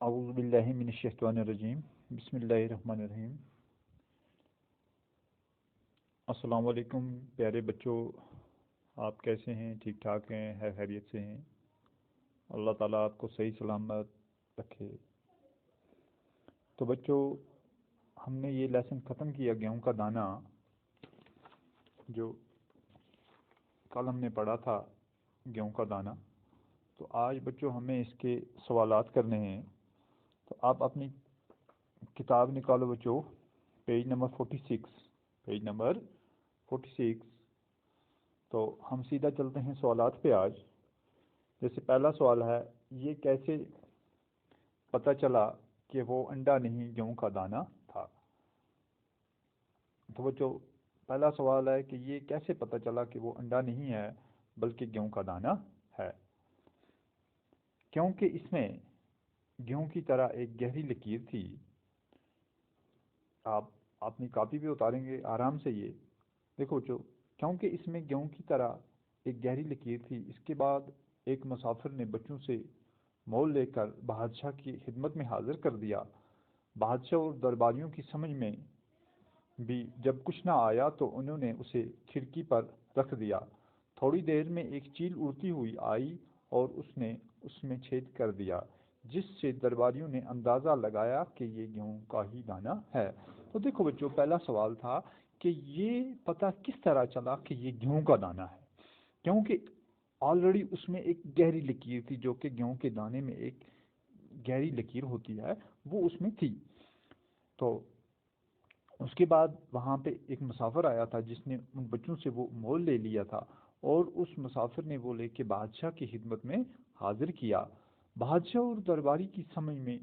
اعوذ باللہ من الشیطان الرجیم بسم اللہ الرحمن الرحیم۔ السلام علیکم پیارے بچوں، آپ کیسے ہیں؟ ٹھیک ٹھاک ہیں؟ خیریت سے ہیں؟ اللہ تعالیٰ آپ کو صحیح سلامت رکھے۔ تو بچوں، ہم نے یہ لیسن ختم کیا گیہوں کا دانہ، جو کل ہم نے پڑھا تھا گیہوں کا دانہ۔ تو آج بچوں ہمیں اس کے سوالات کرنے ہیں۔ تو آپ اپنی کتاب نکالو بچوں، پیج نمبر 46، پیج نمبر 46۔ تو ہم سیدھا چلتے ہیں سوالات پہ آج۔ جیسے پہلا سوال ہے، یہ کیسے پتہ چلا کہ وہ انڈا نہیں گیہوں کا دانہ تھا؟ تو بچوں پہلا سوال ہے کہ یہ کیسے پتہ چلا کہ وہ انڈا نہیں ہے بلکہ گیہوں کا دانہ ہے؟ کیونکہ اس میں گیہوں کی طرح ایک گہری لکیر تھی۔ آپ اپنی کاپی پہ اتاریں گے آرام سے، یہ دیکھو بچوں، کیونکہ اس میں گیہوں کی طرح ایک گہری لکیر تھی۔ اس کے بعد ایک مسافر نے بچوں سے مول لے کر بادشاہ کی خدمت میں حاضر کر دیا۔ بادشاہ اور درباریوں کی سمجھ میں بھی جب کچھ نہ آیا تو انہوں نے اسے کھڑکی پر رکھ دیا۔ تھوڑی دیر میں ایک چیل اڑتی ہوئی آئی اور اس نے اس میں چھید کر دیا، جس سے درباریوں نے اندازہ لگایا کہ یہ گیہوں کا ہی دانہ ہے۔ تو دیکھو بچوں، پہلا سوال تھا کہ یہ پتہ کس طرح چلا کہ یہ گیہوں کا دانہ ہے؟ کیونکہ آلریڈی اس میں ایک گہری لکیر تھی، جو کہ گیہوں کے دانے میں ایک گہری لکیر ہوتی ہے، وہ اس میں تھی۔ تو اس کے بعد وہاں پہ ایک مسافر آیا تھا جس نے ان بچوں سے وہ مول لے لیا تھا، اور اس مسافر نے وہ لے کے بادشاہ کی خدمت میں حاضر کیا۔ بادشاہ اور درباری کی سمجھ میں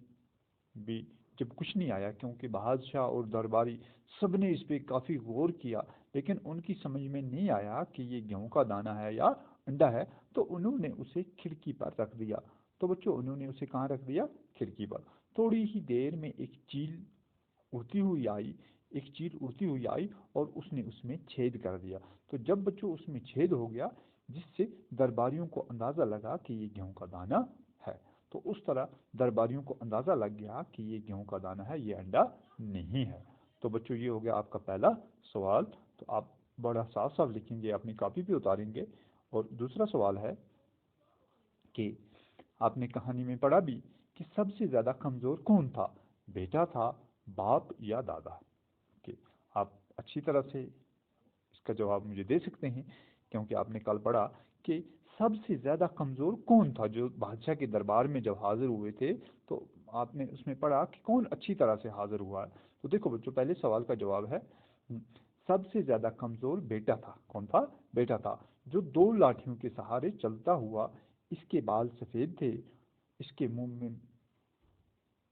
بھی جب کچھ نہیں آیا، کیونکہ بادشاہ اور درباری سب نے اس پہ کافی غور کیا، لیکن ان کی سمجھ میں نہیں آیا کہ یہ گیہوں کا دانہ ہے یا انڈا ہے، تو انہوں نے اسے کھڑکی پر رکھ دیا۔ تو بچوں انہوں نے اسے کہاں رکھ دیا؟ کھڑکی پر۔ تھوڑی ہی دیر میں ایک چیل اڑتی ہوئی آئی اور اس نے اس میں چھید کر دیا۔ تو جب بچوں اس میں چھید ہو گیا، جس سے درباریوں کو اندازہ لگا کہ یہ گیہوں کا دانہ ہے، تو اس طرح درباریوں کو اندازہ لگ گیا کہ یہ گیہوں کا دانہ ہے، یہ انڈا نہیں ہے۔ تو بچوں یہ ہو گیا آپ کا پہلا سوال۔ تو آپ بڑا صاف صاف لکھیں گے، اپنی کاپی پہ اتاریں گے۔ اور دوسرا سوال ہے کہ آپ نے کہانی میں پڑھا بھی کہ سب سے زیادہ کمزور کون تھا؟ بیٹا تھا، باپ یا دادا؟ کہ آپ اچھی طرح سے اس کا جواب مجھے دے سکتے ہیں، کیونکہ آپ نے کل پڑھا کہ سب سے زیادہ کمزور کون تھا جو بادشاہ کے دربار میں جب حاضر ہوئے تھے، تو آپ نے اس میں پڑھا کہ کون اچھی طرح سے حاضر ہوا ہے۔ تو دیکھو بچوں، پہلے سوال کا جواب ہے سب سے زیادہ کمزور بیٹا تھا۔ کون تھا؟ بیٹا تھا، جو 2 لاٹھیوں کے سہارے چلتا ہوا۔ اس کے بال سفید تھے، اس کے منہ میں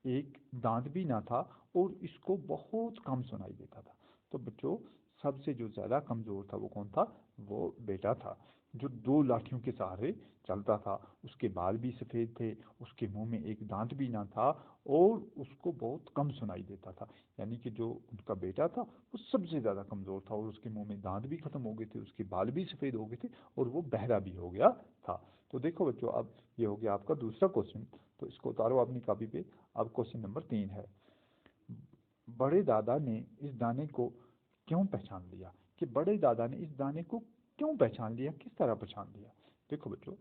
ایک دانت بھی نہ تھا، اور اس کو بہت کم سنائی دیتا تھا۔ تو بچوں سب سے جو زیادہ کمزور تھا وہ کون تھا؟ وہ بیٹا تھا، جو 2 لاٹھیوں کے سہارے چلتا تھا۔ اس کے بال بھی سفید تھے، اس کے منہ میں ایک دانت بھی نہ تھا، اور اس کو بہت کم سنائی دیتا تھا۔ یعنی کہ جو ان کا بیٹا تھا وہ سب سے زیادہ کمزور تھا، اور اس کے منہ میں دانت بھی ختم ہو گئے تھے، اس کے بال بھی سفید ہو گئے تھے، اور وہ بہرا بھی ہو گیا تھا۔ تو دیکھو بچوں، اب یہ ہو گیا آپ کا دوسرا کوশ্چن۔ تو اس کو اتارو اپنی کاپی پہ۔ اب کوশ্چن نمبر 3 ہے، بڑے دادا نے اس دانے کو کیوں پہچان لیا؟ کہ بڑے دادا نے اس دانے کو کیوں پہچان لیا؟ کس طرح پہچان لیا؟ دیکھو بچوں،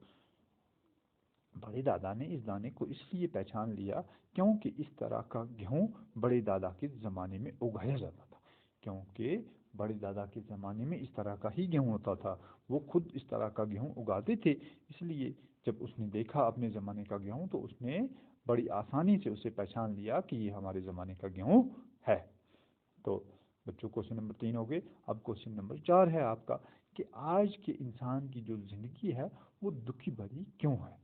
بڑے دادا نے اس دانے کو اس لیے پہچان لیا کیونکہ اس طرح کا گیہوں بڑے دادا کے زمانے میں اگایا جاتا تھا۔ کیونکہ بڑے دادا کے زمانے میں اس طرح کا ہی گیہوں ہوتا تھا، وہ خود اس طرح کا گیہوں اگاتے تھے۔ اس لیے جب اس نے دیکھا اپنے زمانے کا گیہوں، تو اس نے بڑی آسانی سے اسے پہچان لیا کہ یہ ہمارے زمانے کا گیہوں ہے۔ تو بچوں کوশ্چن نمبر 3 ہو گئے۔ اب کوশ্چن نمبر 4 ہے آپ کا کہ آج کے انسان کی جو زندگی ہے وہ دکھی بھری کیوں ہے؟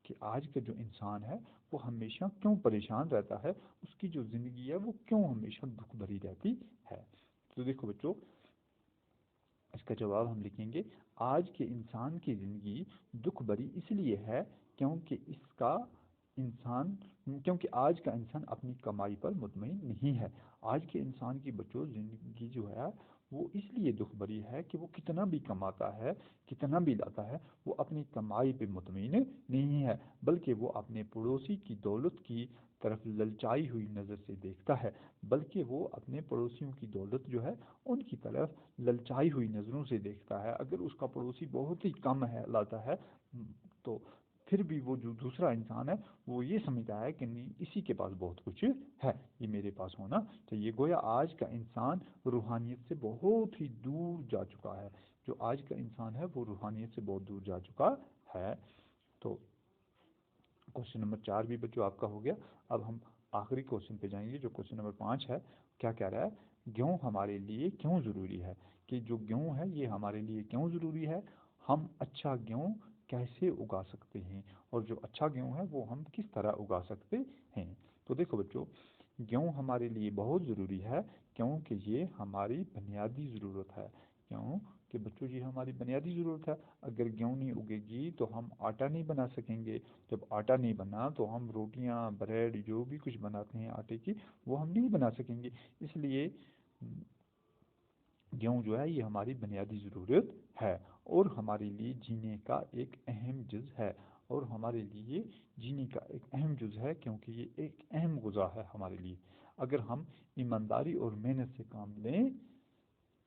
کہ آج کا جو انسان ہے وہ ہمیشہ کیوں پریشان رہتا ہے؟ اس کی جو زندگی ہے وہ کیوں ہمیشہ دکھ بھری رہتی ہے؟ تو دیکھو بچوں، اس کا جواب ہم لکھیں گے، آج کے انسان کی زندگی دکھ بھری اس لیے ہے کیونکہ آج کا انسان اپنی کمائی پر مطمئن نہیں ہے۔ آج کے انسان کی بچوں زندگی جو ہے وہ اس لیے دکھ بری ہے کہ وہ کتنا بھی کماتا ہے، کتنا بھی لاتا ہے، وہ اپنی کمائی پہ مطمئن نہیں ہے، بلکہ وہ اپنے پڑوسی کی دولت کی طرف للچائی ہوئی نظر سے دیکھتا ہے، بلکہ وہ اپنے پڑوسیوں کی دولت جو ہے ان کی طرف للچائی ہوئی نظروں سے دیکھتا ہے۔ اگر اس کا پڑوسی بہت ہی کم ہے لاتا ہے تو پھر بھی وہ جو دوسرا انسان ہے وہ یہ سمجھتا ہے کہ نہیں، اسی کے پاس بہت کچھ ہے، یہ میرے پاس ہونا چاہیے۔ گویا آج کا انسان روحانیت سے بہت ہی دور جا چکا ہے، جو آج کا انسان ہے وہ روحانیت سے بہت دور جا چکا ہے۔ تو کوشچن نمبر 4 بھی بچوں آپ کا ہو گیا۔ اب ہم آخری کوشچن پہ جائیں گے جو کوشچن نمبر 5 ہے۔ کیا کہہ رہا ہے؟ گیہوں ہمارے لیے کیوں ضروری ہے؟ کہ جو گیہوں ہے یہ ہمارے لیے کیوں ضروری ہے، ہم اچھا گیہوں کیسے اگا سکتے ہیں، اور جو اچھا گیہوں ہے وہ ہم کس طرح اگا سکتے ہیں۔ تو دیکھو بچوں، گیہوں ہمارے لیے بہت ضروری ہے کیونکہ یہ ہماری بنیادی ضرورت ہے۔ کیوں کہ بچوں یہ ہماری بنیادی ضرورت ہے۔ اگر گیہوں نہیں اگے گی تو ہم آٹا نہیں بنا سکیں گے، جب آٹا نہیں بنا تو ہم روٹیاں، بریڈ، جو بھی کچھ بناتے ہیں آٹے کی، وہ ہم نہیں بنا سکیں گے۔ اس لیے گیہوں جو ہے یہ ہماری بنیادی ضرورت ہے، اور ہمارے لیے جینے کا ایک اہم جز ہے، اور ہمارے لیے جینے کا ایک اہم جز ہے کیونکہ یہ ایک اہم غذا ہے ہمارے لیے۔ اگر ہم ایمانداری اور محنت سے کام لیں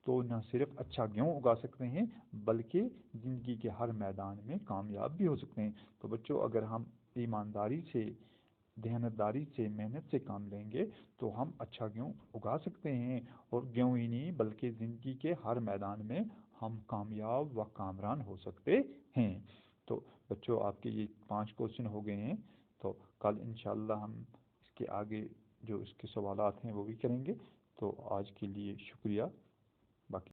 تو نہ صرف اچھا گیہوں اگا سکتے ہیں بلکہ زندگی کے ہر میدان میں کامیاب بھی ہو سکتے ہیں۔ تو بچوں اگر ہم ایمانداری سے، دیانتداری سے، محنت سے کام لیں گے تو ہم اچھا گیہوں اگا سکتے ہیں، اور گیہوں ہی نہیں بلکہ زندگی کے ہر میدان میں ہم کامیاب و کامران ہو سکتے ہیں۔ تو بچوں آپ کے یہ 5 کوشچن ہو گئے ہیں، تو کل انشاءاللہ ہم اس کے آگے جو اس کے سوالات ہیں وہ بھی کریں گے۔ تو آج کے لیے شکریہ۔